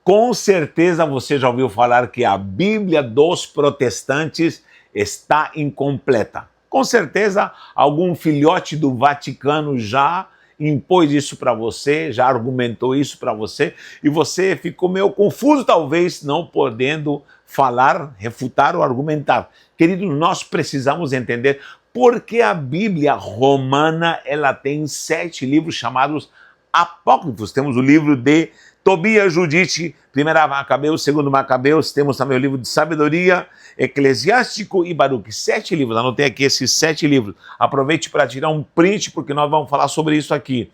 Com certeza você já ouviu falar que a Bíblia dos protestantes está incompleta. Com certeza algum filhote do Vaticano já impôs isso para você, já argumentou isso para você, e você ficou meio confuso, talvez, não podendo falar, refutar ou argumentar. Querido, nós precisamos entender por que a Bíblia romana ela tem 7 livros chamados apócrifos. Temos o livro de Tobias, Judite, 1 Macabeus, 2 Macabeus, temos também o livro de Sabedoria, Eclesiástico e Baruque. 7 livros, anotei aqui esses 7 livros. Aproveite para tirar um print, porque nós vamos falar sobre isso aqui.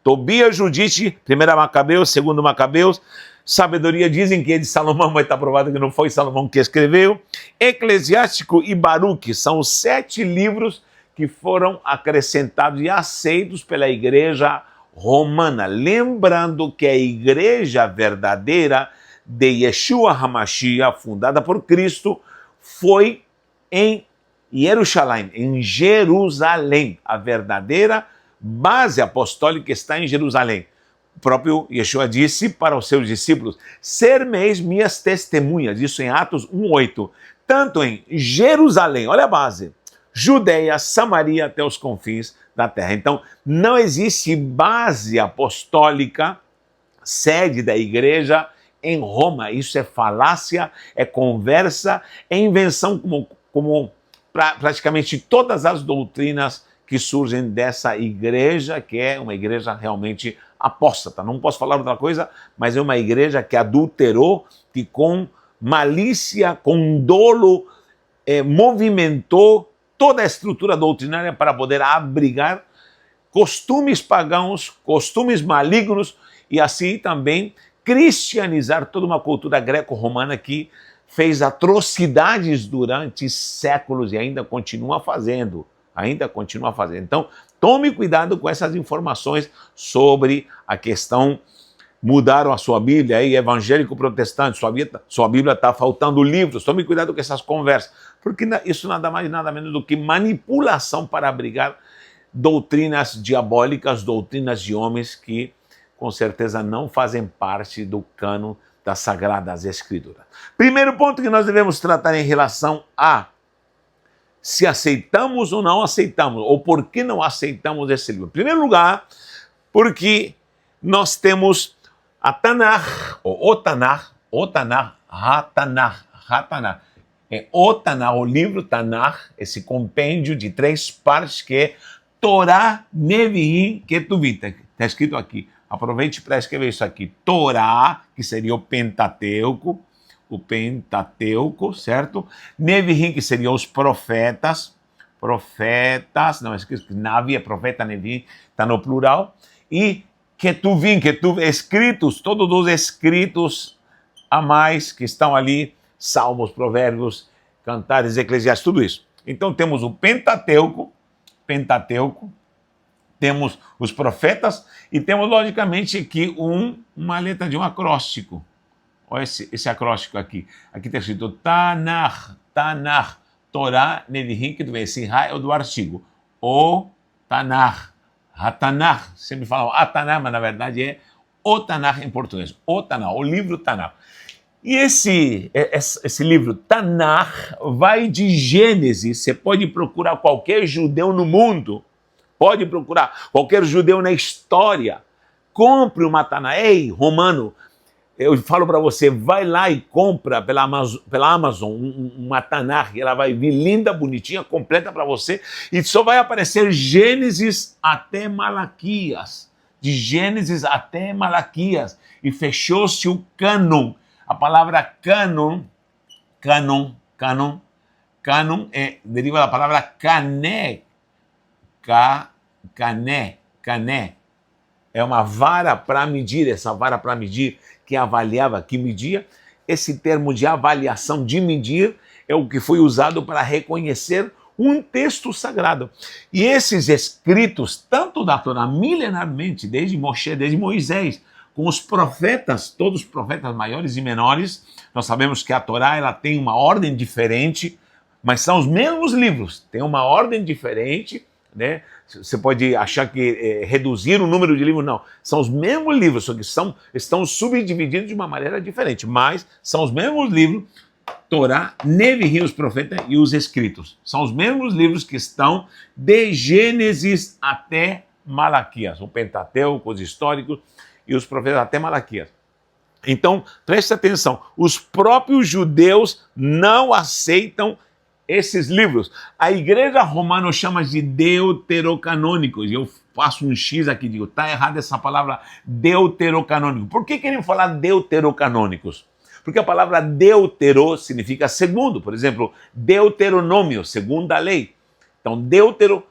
Tobias, Judite, 1 Macabeus, 2 Macabeus, Sabedoria, dizem que é de Salomão, mas está provado que não foi Salomão que escreveu. Eclesiástico e Baruque são os 7 livros que foram acrescentados e aceitos pela igreja romana. Lembrando que a igreja verdadeira de Yeshua HaMashiach, fundada por Cristo, foi em Jerusalém, em Jerusalém. A verdadeira base apostólica está em Jerusalém. O próprio Yeshua disse para os seus discípulos: "Sermeis minhas testemunhas", isso em Atos 1:8, tanto em Jerusalém, olha a base, Judeia, Samaria, até os confins da terra. Então, não existe base apostólica, sede da igreja em Roma. Isso é falácia, é conversa, é invenção como praticamente todas as doutrinas que surgem dessa igreja, que é uma igreja realmente apóstata. Não posso falar outra coisa, mas é uma igreja que adulterou, que com malícia, com dolo, movimentou toda a estrutura doutrinária para poder abrigar costumes pagãos, costumes malignos e assim também cristianizar toda uma cultura greco-romana que fez atrocidades durante séculos e ainda continua fazendo. Então, tome cuidado com essas informações sobre a questão. Mudaram a sua Bíblia aí, evangélico protestante, sua Bíblia está faltando livros. Tome cuidado com essas conversas, porque isso nada mais nada menos do que manipulação para abrigar doutrinas diabólicas, doutrinas de homens que com certeza não fazem parte do cânon das Sagradas Escrituras. Primeiro ponto que nós devemos tratar em relação a se aceitamos ou não aceitamos, ou por que não aceitamos esse livro. Em primeiro lugar, porque nós temos a Tanakh, ou o Tanakh, Hatanakh. É o Tanakh, o livro Tanakh, esse compêndio de 3 partes que é Torá, Neviim, Ketuvim. Está escrito aqui. Aproveite para escrever isso aqui. Torá, que seria o Pentateuco, certo? Neviim, que seriam os profetas, não é escrito, Navi é profeta, Neviim, está no plural, e Ketuvim, escritos, todos os escritos a mais que estão ali, Salmos, Provérbios, Cantares, Eclesiastes, tudo isso. Então temos o Pentateuco, temos os profetas e temos logicamente aqui uma letra de um acróstico. Olha esse acróstico aqui. Aqui está escrito Tanakh, Torá, Neviim, Ketuvim. Esse Ra é o do artigo. O Tanakh, Hatanakh. Sempre falam Atanakh, mas na verdade é o Tanakh em português. O Tanakh, o livro Tanakh. E esse livro Tanakh vai de Gênesis. Você pode procurar qualquer judeu no mundo, pode procurar qualquer judeu na história. Compre uma Tanakh. Ei, romano, eu falo para você, vai lá e compra pela Amazon uma Tanakh, ela vai vir linda, bonitinha, completa para você, e só vai aparecer Gênesis até Malaquias, de Gênesis até Malaquias, e fechou-se o cânon. A palavra cânon deriva da palavra cané, cané, é uma vara para medir, essa vara para medir que avaliava, que media. Esse termo de avaliação, de medir, é o que foi usado para reconhecer um texto sagrado. E esses escritos, tanto da Torá, milenarmente, desde Moshe, desde Moisés, com os profetas, todos os profetas maiores e menores, nós sabemos que a Torá ela tem uma ordem diferente, mas são os mesmos livros, tem uma ordem diferente, né? Você pode achar que reduzir o número de livros, não. São os mesmos livros, só que estão subdivididos de uma maneira diferente, mas são os mesmos livros, Torá, Nevi'im, os profetas e os escritos. São os mesmos livros que estão de Gênesis até Malaquias, o Pentateuco, os históricos e os profetas até Malaquias. Então, preste atenção, os próprios judeus não aceitam esses livros. A igreja romana chama de deuterocanônicos. Eu faço um X aqui, digo, está errada essa palavra deuterocanônico. Por que querem falar deuterocanônicos? Porque a palavra deutero significa segundo. Por exemplo, Deuteronômio, segunda a lei. Então, deutero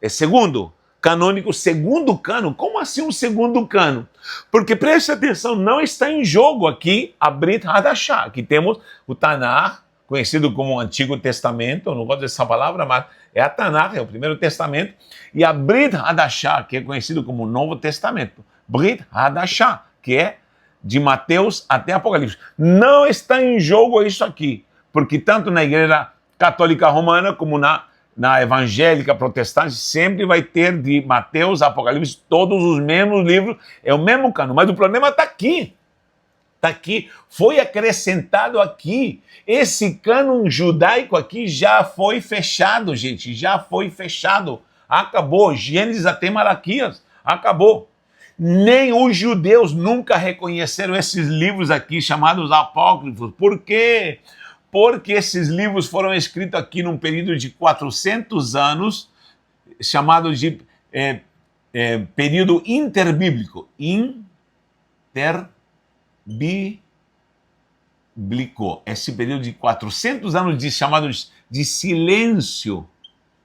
é segundo. Canônico, segundo cano. Como assim um segundo cano? Porque, preste atenção, não está em jogo aqui a Brit Hadashah. Aqui temos o Tanakh, conhecido como o Antigo Testamento, eu não gosto dessa palavra, mas é a Tanakh, é o Primeiro Testamento, e a Brit Hadashah, que é conhecido como o Novo Testamento. Brit Hadashah, que é de Mateus até Apocalipse. Não está em jogo isso aqui, porque tanto na Igreja Católica Romana como na evangélica protestante, sempre vai ter de Mateus a Apocalipse todos os mesmos livros, é o mesmo cano, mas o problema está aqui. Está aqui, foi acrescentado aqui. Esse cânon judaico aqui já foi fechado, gente, já foi fechado. Acabou, Gênesis até Malaquias, acabou. Nem os judeus nunca reconheceram esses livros aqui chamados apócrifos. Por quê? Porque esses livros foram escritos aqui num período de 400 anos, chamado de período interbíblico. Bíblico, esse período de 400 anos chamado de silêncio.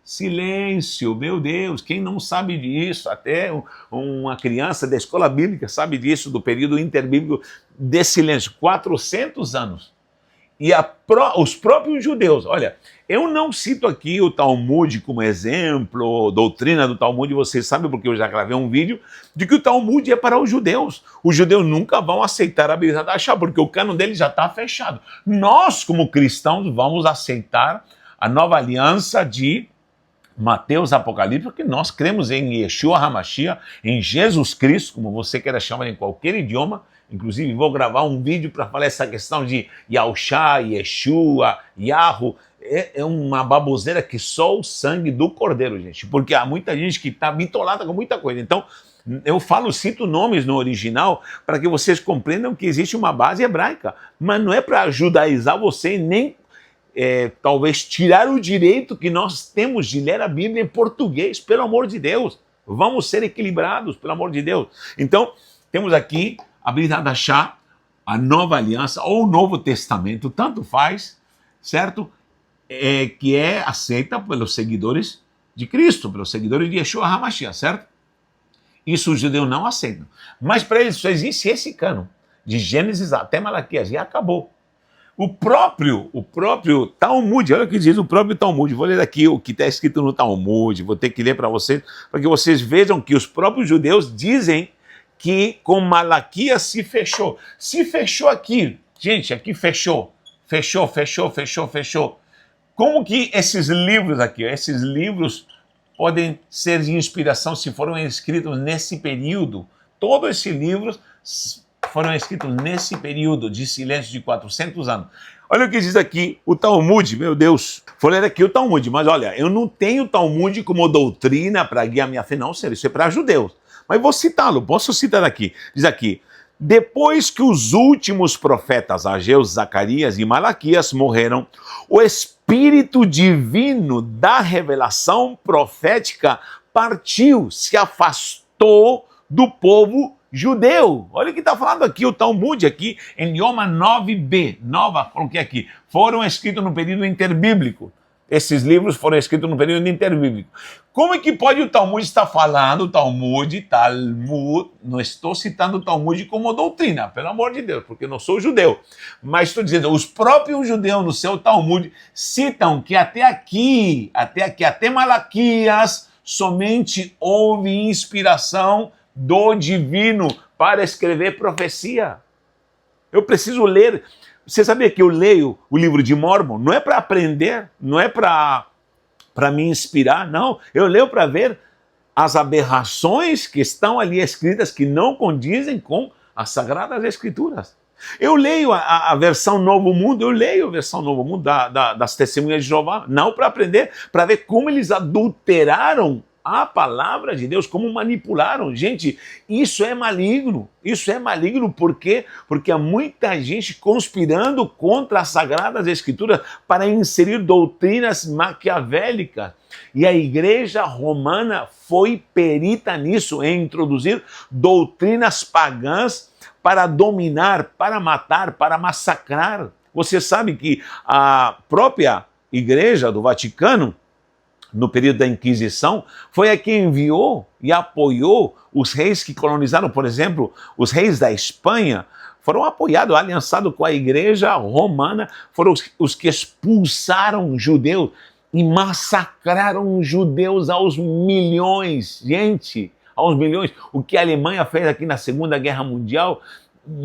Silêncio, meu Deus, quem não sabe disso? Até uma criança da escola bíblica sabe disso, do período interbíblico de silêncio, 400 anos. E os próprios judeus, olha, eu não cito aqui o Talmud como exemplo, doutrina do Talmud, vocês sabem porque eu já gravei um vídeo, de que o Talmud é para os judeus. Os judeus nunca vão aceitar a Brit Hadashah, porque o cânon deles já está fechado. Nós, como cristãos, vamos aceitar a nova aliança de Mateus, Apocalipse, porque nós cremos em Yeshua HaMashiach, em Jesus Cristo, como você queira chamar em qualquer idioma. Inclusive, vou gravar um vídeo para falar essa questão de Yahushua, Yeshua, Yahu. É uma baboseira que só o sangue do Cordeiro, gente. Porque há muita gente que está bitolada com muita coisa. Então, eu cito nomes no original para que vocês compreendam que existe uma base hebraica. Mas não é para judaizar você nem talvez tirar o direito que nós temos de ler a Bíblia em português, pelo amor de Deus. Vamos ser equilibrados, pelo amor de Deus. Então, temos aqui a Brit Hadashah, a Nova Aliança ou o Novo Testamento, tanto faz, certo? Que é aceita pelos seguidores de Cristo, pelos seguidores de Yeshua HaMashiach, certo? Isso os judeus não aceitam. Mas para eles só existe esse cânon, de Gênesis até Malaquias, e acabou. O próprio Talmud, olha o que diz o próprio Talmud, vou ler aqui o que está escrito no Talmud, vou ter que ler para vocês, para que vocês vejam que os próprios judeus dizem que com Malaquias se fechou. Se fechou aqui, gente, aqui fechou. Como que esses livros aqui, esses livros podem ser de inspiração se foram escritos nesse período? Todos esses livros foram escritos nesse período de silêncio de 400 anos. Olha o que diz aqui o Talmud, meu Deus. Vou ler aqui o Talmud, mas olha, eu não tenho o Talmud como doutrina para guiar minha fé, não, sério, isso é para judeus. Mas vou citá-lo, posso citar aqui. Diz aqui, depois que os últimos profetas, Ageu, Zacarias e Malaquias morreram, o Espírito Divino da revelação profética partiu, se afastou do povo judeu. Olha o que está falando aqui, o Talmud aqui, em Yoma 9b, coloquei aqui, foram escritos no período interbíblico. Esses livros foram escritos no período interbíblico. Como é que pode o Talmud estar falando, Talmud, não estou citando o Talmud como doutrina, pelo amor de Deus, porque eu não sou judeu. Mas estou dizendo, os próprios judeus no seu Talmud citam que até Malaquias, somente houve inspiração do divino para escrever profecia. Eu preciso ler. Você sabia que eu leio o livro de Mórmon? Não é para aprender, não é para para me inspirar, não. Eu leio para ver as aberrações que estão ali escritas que não condizem com as Sagradas Escrituras. Eu leio a versão Novo Mundo, eu leio a versão Novo Mundo das Testemunhas de Jeová, não para aprender, para ver como eles adulteraram a palavra de Deus, como manipularam. Gente, isso é maligno. Isso é maligno por quê? Porque há muita gente conspirando contra as Sagradas Escrituras para inserir doutrinas maquiavélicas. E a Igreja Romana foi perita nisso, em introduzir doutrinas pagãs para dominar, para matar, para massacrar. Você sabe que a própria Igreja do Vaticano, no período da Inquisição, foi a que enviou e apoiou os reis que colonizaram, por exemplo, os reis da Espanha, foram apoiados, aliançados com a Igreja Romana, foram os que expulsaram judeus e massacraram os judeus aos milhões. Gente, aos milhões. O que a Alemanha fez aqui na Segunda Guerra Mundial,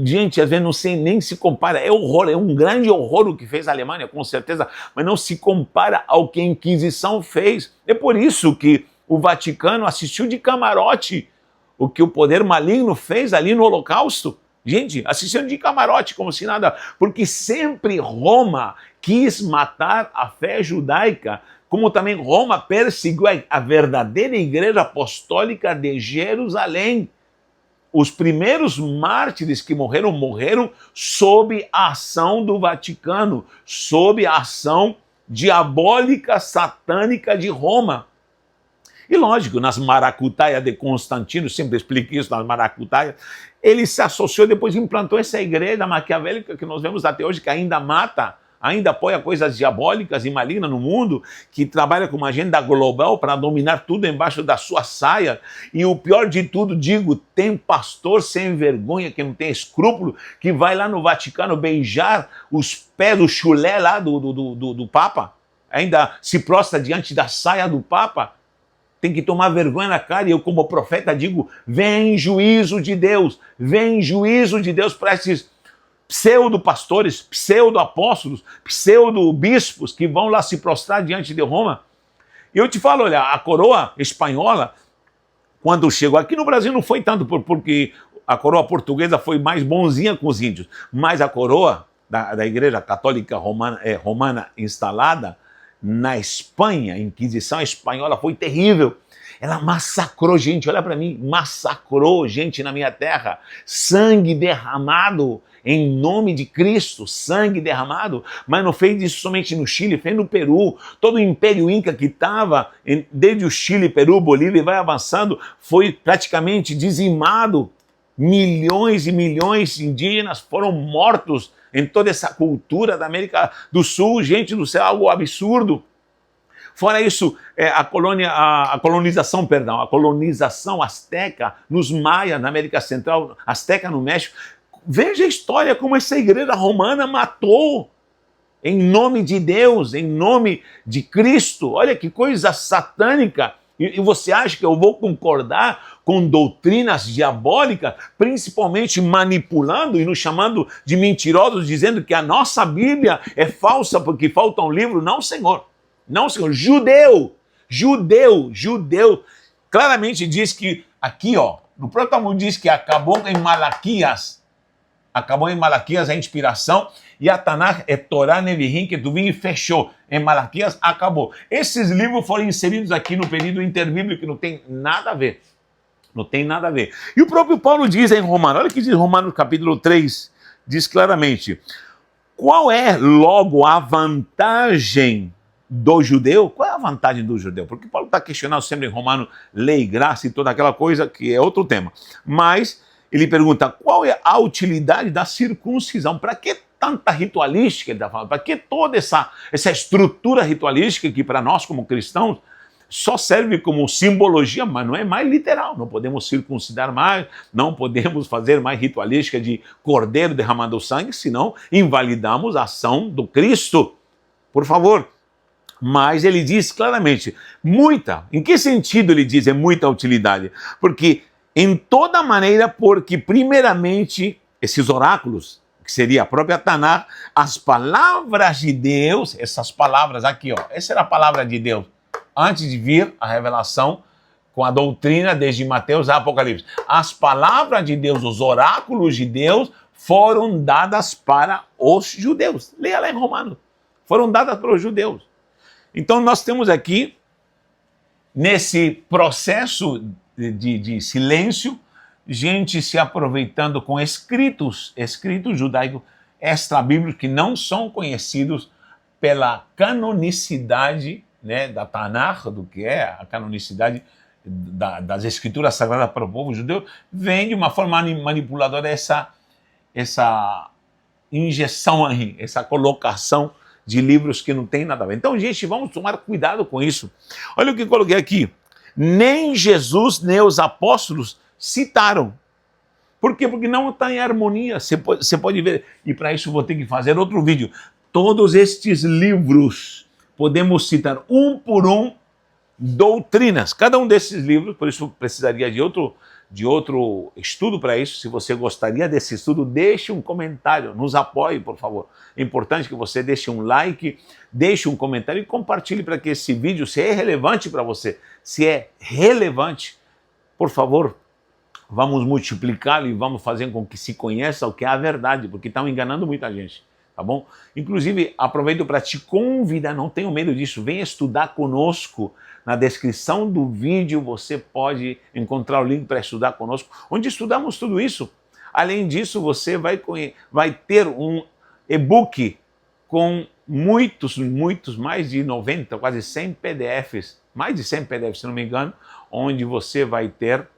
gente, às vezes não sei nem se compara, é horror, é um grande horror o que fez a Alemanha, com certeza, mas não se compara ao que a Inquisição fez. É por isso que o Vaticano assistiu de camarote o que o poder maligno fez ali no Holocausto. Gente, assistindo de camarote, como se nada, porque sempre Roma quis matar a fé judaica, como também Roma perseguiu a verdadeira Igreja Apostólica de Jerusalém. Os primeiros mártires que morreram, morreram sob a ação do Vaticano, sob a ação diabólica, satânica de Roma. E lógico, nas maracutaias de Constantino, sempre explico isso nas maracutaias, ele se associou, depois implantou essa igreja maquiavélica que nós vemos até hoje, que ainda mata, ainda apoia coisas diabólicas e malignas no mundo, que trabalha com uma agenda global para dominar tudo embaixo da sua saia. E o pior de tudo, digo, tem pastor sem vergonha, que não tem escrúpulo, que vai lá no Vaticano beijar os pés do chulé lá do Papa, ainda se prostra diante da saia do Papa. Tem que tomar vergonha na cara, e eu como profeta digo, vem juízo de Deus, vem juízo de Deus para esses pseudo-pastores, pseudo-apóstolos, pseudo-bispos que vão lá se prostrar diante de Roma. E eu te falo, olha, a coroa espanhola, quando chegou aqui no Brasil não foi tanto porque a coroa portuguesa foi mais bonzinha com os índios, mas a coroa da Igreja Católica Romana instalada na Espanha, a Inquisição espanhola foi terrível. Ela massacrou gente, olha para mim, massacrou gente na minha terra. Sangue derramado em nome de Cristo, sangue derramado, mas não fez isso somente no Chile, fez no Peru. Todo o Império Inca que estava, desde o Chile, Peru, Bolívia, e vai avançando, foi praticamente dizimado. Milhões e milhões de indígenas foram mortos em toda essa cultura da América do Sul. Gente do céu, algo absurdo. Fora isso, a colonização asteca nos maias na América Central, asteca no México. Veja a história como essa igreja romana matou em nome de Deus, em nome de Cristo. Olha que coisa satânica. E você acha que eu vou concordar com doutrinas diabólicas, principalmente manipulando e nos chamando de mentirosos, dizendo que a nossa Bíblia é falsa porque falta um livro? Não, Senhor. Não, Senhor. Judeu. Claramente diz que, aqui, ó, no próprio Talmud diz que acabou em Malaquias a inspiração, e a Tanakh é Torá, Nevi'im, Ketuvim, e fechou. Em Malaquias acabou. Esses livros foram inseridos aqui no período interbíblico, que não tem nada a ver. Não tem nada a ver. E o próprio Paulo diz em Romanos, olha o que diz Romanos capítulo 3, diz claramente, qual é logo a vantagem do judeu? Qual é a vantagem do judeu? Porque Paulo está questionando sempre em Romanos lei, graça e toda aquela coisa, que é outro tema. Mas ele pergunta, qual é a utilidade da circuncisão? Para que tanta ritualística ele está falando? Para que toda essa estrutura ritualística que para nós como cristãos só serve como simbologia, mas não é mais literal. Não podemos circuncidar mais, não podemos fazer mais ritualística de cordeiro derramando sangue, senão invalidamos a ação do Cristo. Por favor. Mas ele diz claramente, muita. Em que sentido ele diz é muita utilidade? Porque em toda maneira, porque primeiramente esses oráculos, que seria a própria Tanakh, as palavras de Deus, essas palavras aqui, ó, essa era a palavra de Deus. antes de vir a revelação com a doutrina desde Mateus a Apocalipse. As palavras de Deus, os oráculos de Deus foram dadas para os judeus. Leia lá em Romanos. Foram dadas para os judeus. Então nós temos aqui, nesse processo de silêncio, gente se aproveitando com escritos judaicos extra-bíblicos que não são conhecidos pela canonicidade, né, da Tanakh, do que é a canonicidade das escrituras sagradas para o povo judeu, vem de uma forma manipuladora essa injeção aí, essa colocação de livros que não tem nada a ver. Então, gente, vamos tomar cuidado com isso. Olha o que eu coloquei aqui. Nem Jesus, nem os apóstolos citaram. Por quê? Porque não está em harmonia. Você pode ver, e para isso vou ter que fazer outro vídeo. Todos estes livros, podemos citar um por um, doutrinas. Cada um desses livros, por isso precisaria de outro estudo para isso. Se você gostaria desse estudo, deixe um comentário, nos apoie, por favor. É importante que você deixe um like, deixe um comentário e compartilhe para que esse vídeo, se é relevante para você, se é relevante, por favor, vamos multiplicá-lo e vamos fazer com que se conheça o que é a verdade, porque estão enganando muita gente, tá bom? Inclusive, aproveito para te convidar, não tenho medo disso, venha estudar conosco. Na descrição do vídeo você pode encontrar o link para estudar conosco, onde estudamos tudo isso. Além disso, você vai ter um e-book com muitos, mais de 90, quase 100 PDFs, mais de 100 PDFs, se não me engano, onde você vai ter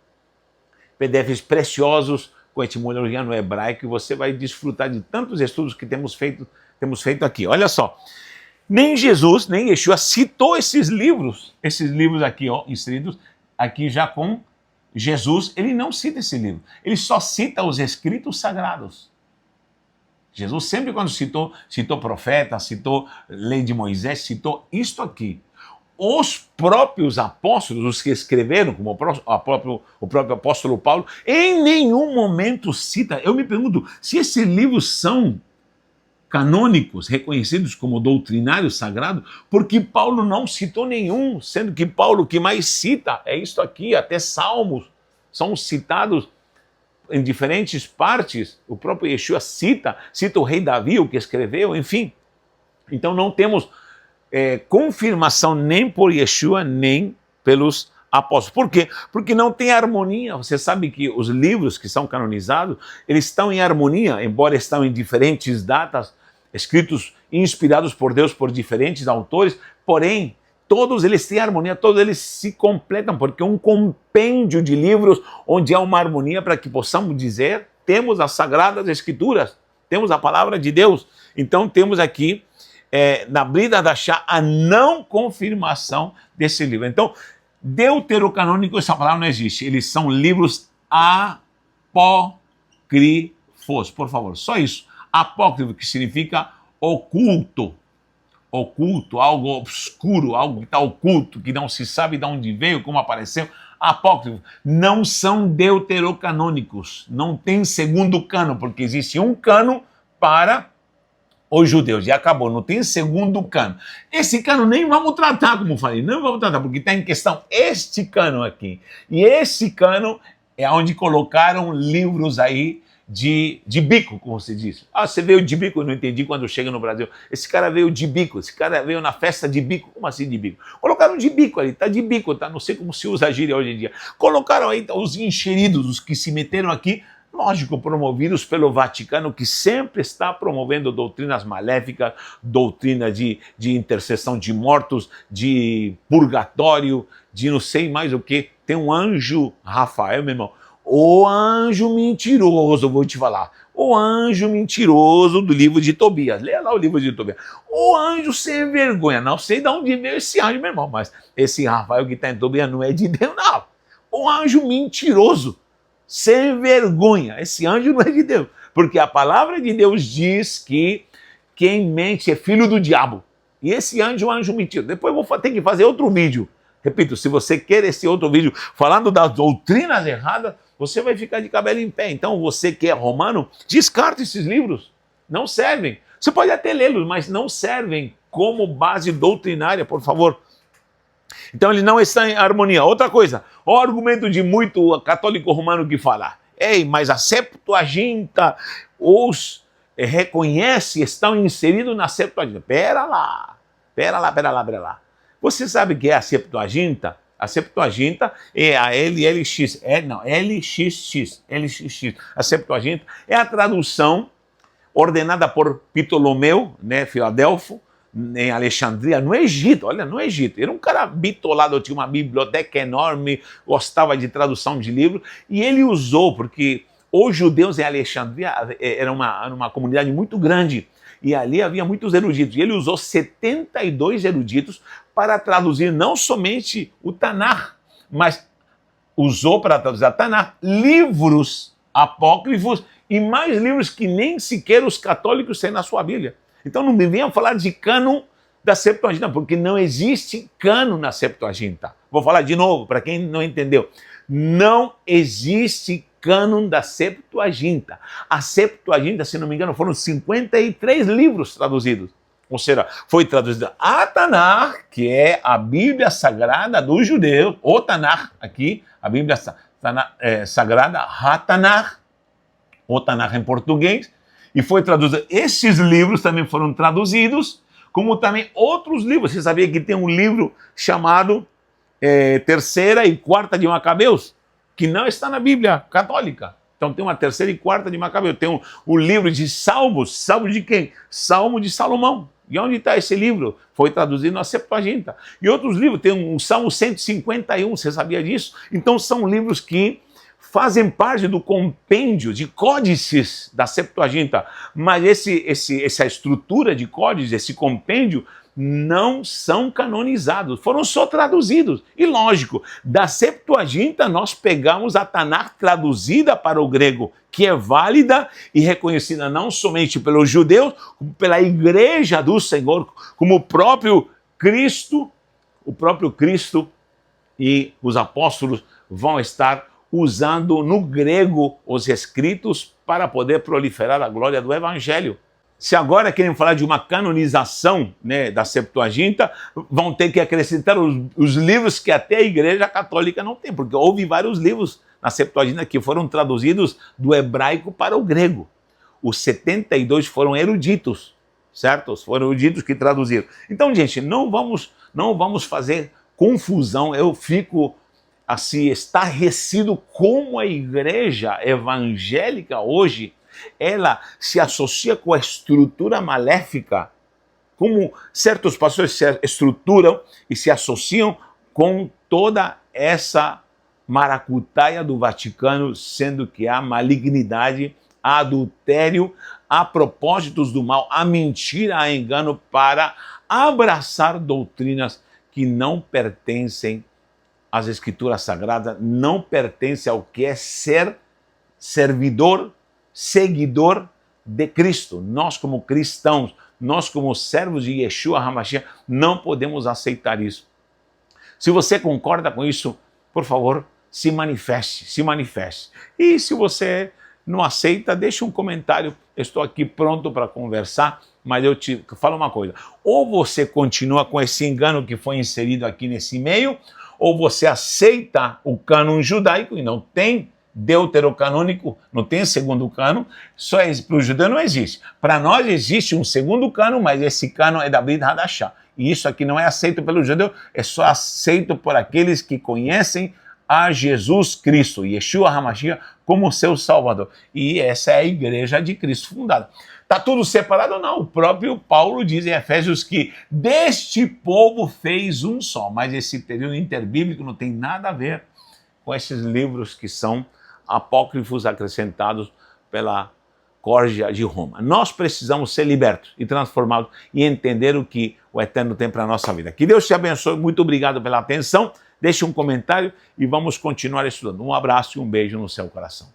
PDFs preciosos com etimologia no hebraico e você vai desfrutar de tantos estudos que temos feito aqui. Olha só. Nem Jesus, nem Yeshua citou esses livros aqui, ó, inseridos aqui já com Jesus, ele não cita esse livro, ele só cita os escritos sagrados. Jesus sempre quando citou profeta, citou lei de Moisés, citou isto aqui. Os próprios apóstolos, os que escreveram, como o próprio apóstolo Paulo, em nenhum momento cita. Eu me pergunto se esses livros são canônicos, reconhecidos como doutrinário sagrado, porque Paulo não citou nenhum, sendo que Paulo o que mais cita é isto aqui, até Salmos são citados em diferentes partes, o próprio Yeshua cita o rei Davi, o que escreveu, enfim. Então não temos confirmação nem por Yeshua, nem pelos apóstolos. Por quê? Porque não tem harmonia. Você sabe que os livros que são canonizados, eles estão em harmonia, embora estão em diferentes datas, escritos inspirados por Deus por diferentes autores, porém, todos eles têm harmonia, todos eles se completam, porque é um compêndio de livros onde há uma harmonia para que possamos dizer, temos as Sagradas Escrituras, temos a Palavra de Deus. Então temos aqui, na Brida da Chá, a não confirmação desse livro. Então, deuterocanônico, essa palavra não existe, eles são livros apócrifos, por favor, só isso. Apócrifo, que significa oculto, algo obscuro, algo que está oculto, que não se sabe de onde veio, como apareceu. Apócrifo, não são deuterocanônicos, não tem segundo cano, porque existe um cano para os judeus, e acabou, não tem segundo cano. Esse cano nem vamos tratar, como falei, não vamos tratar, porque está em questão este cano aqui. E esse cano é onde colocaram livros aí de bico, como se diz. Ah, você veio de bico, eu não entendi quando chega no Brasil. Esse cara veio de bico, esse cara veio na festa de bico. Como assim de bico? Colocaram de bico ali, tá de bico, tá? Não sei como se usa a gíria hoje em dia. Colocaram aí os encheridos, os que se meteram aqui, lógico, promovidos pelo Vaticano, que sempre está promovendo doutrinas maléficas, doutrina de intercessão de mortos, de purgatório, de não sei mais o que. Tem um anjo Rafael, meu irmão. O anjo mentiroso, vou te falar. O anjo mentiroso do livro de Tobias. Leia lá o livro de Tobias. O anjo sem vergonha. Não sei de onde veio esse anjo, meu irmão, mas esse Rafael que está em Tobias não é de Deus, não. O anjo mentiroso, sem vergonha. Esse anjo não é de Deus. Porque a palavra de Deus diz que quem mente é filho do diabo. E esse anjo é um anjo mentiroso. Depois eu vou ter que fazer outro vídeo. Repito, se você quer esse outro vídeo falando das doutrinas erradas, você vai ficar de cabelo em pé. Então, você que é romano, descarta esses livros. Não servem. Você pode até lê-los, mas não servem como base doutrinária, por favor. Então ele não está em harmonia. Outra coisa, o argumento de muito católico romano que fala, ei, mas a Septuaginta os reconhece, estão inseridos na Septuaginta. Pera lá. Você sabe o que é a Septuaginta? A Septuaginta é a LXX. LXX. A Septuaginta é a tradução ordenada por Ptolomeu, né, Filadelfo, em Alexandria, no Egito. Olha, no Egito. Era um cara bitolado, tinha uma biblioteca enorme, gostava de tradução de livros, e ele usou, porque os judeus em Alexandria era uma comunidade muito grande, e ali havia muitos eruditos, e ele usou 72 eruditos para traduzir não somente o Tanar, mas usou para traduzir a Tanar livros apócrifos e mais livros que nem sequer os católicos têm na sua Bíblia. Então não me venham falar de cânon da Septuaginta, porque não existe cânon na Septuaginta. Vou falar de novo, para quem não entendeu. Não existe cânon da Septuaginta. A Septuaginta, se não me engano, foram 53 livros traduzidos. Ou seja, foi traduzida a Tanar, que é a Bíblia Sagrada dos judeus, o Tanar, aqui, a Bíblia Sagrada, Hatanar, o Tanar em português, e foi traduzido. Esses livros também foram traduzidos, como também outros livros. Você sabia que tem um livro chamado Terceira e Quarta de Macabeus, que não está na Bíblia católica. Então tem uma Terceira e Quarta de Macabeus. Tem o livro de Salmos. Salmo de quem? Salmo de Salomão. E onde está esse livro? Foi traduzido na Septuaginta. E outros livros, tem um Salmo 151, você sabia disso? Então são livros que fazem parte do compêndio de códices da Septuaginta, mas essa estrutura de códices, esse compêndio, não são canonizados, foram só traduzidos. E lógico, da Septuaginta nós pegamos a Tanar traduzida para o grego, que é válida e reconhecida não somente pelos judeus, como pela Igreja do Senhor, como o próprio Cristo e os apóstolos vão estar usando no grego os escritos para poder proliferar a glória do Evangelho. Se agora querem falar de uma canonização, né, da Septuaginta, vão ter que acrescentar os livros que até a Igreja Católica não tem, porque houve vários livros na Septuaginta que foram traduzidos do hebraico para o grego. Os 72 foram eruditos, certo? Foram eruditos que traduziram. Então, gente, não vamos fazer confusão. Eu fico assim, estarrecido como a igreja evangélica hoje, ela se associa com a estrutura maléfica, como certos pastores se estruturam e se associam com toda essa maracutaia do Vaticano, sendo que há malignidade, há adultério, há propósitos do mal, há mentira, há engano para abraçar doutrinas que não pertencem às Escrituras Sagradas, não pertence ao que é ser servidor, seguidor de Cristo. Nós como cristãos, nós como servos de Yeshua HaMashiach, não podemos aceitar isso. Se você concorda com isso, por favor, se manifeste. E se você não aceita, deixe um comentário. Estou aqui pronto para conversar, mas eu te falo uma coisa. Ou você continua com esse engano que foi inserido aqui nesse meio, ou você aceita o cânon judaico e não tem deuterocanônico, não tem segundo cânon, só para o judeu não existe. Para nós existe um segundo cânon, mas esse cânon é da Brit Hadashah. E isso aqui não é aceito pelo judeu, é só aceito por aqueles que conhecem a Jesus Cristo, Yeshua HaMashiach, como seu Salvador. E essa é a igreja de Cristo fundada. Está tudo separado ou não? O próprio Paulo diz em Efésios que deste povo fez um só. Mas esse período interbíblico não tem nada a ver com esses livros que são apócrifos acrescentados pela Córdia de Roma. Nós precisamos ser libertos e transformados e entender o que o Eterno tem para a nossa vida. Que Deus te abençoe. Muito obrigado pela atenção. Deixe um comentário e vamos continuar estudando. Um abraço e um beijo no seu coração.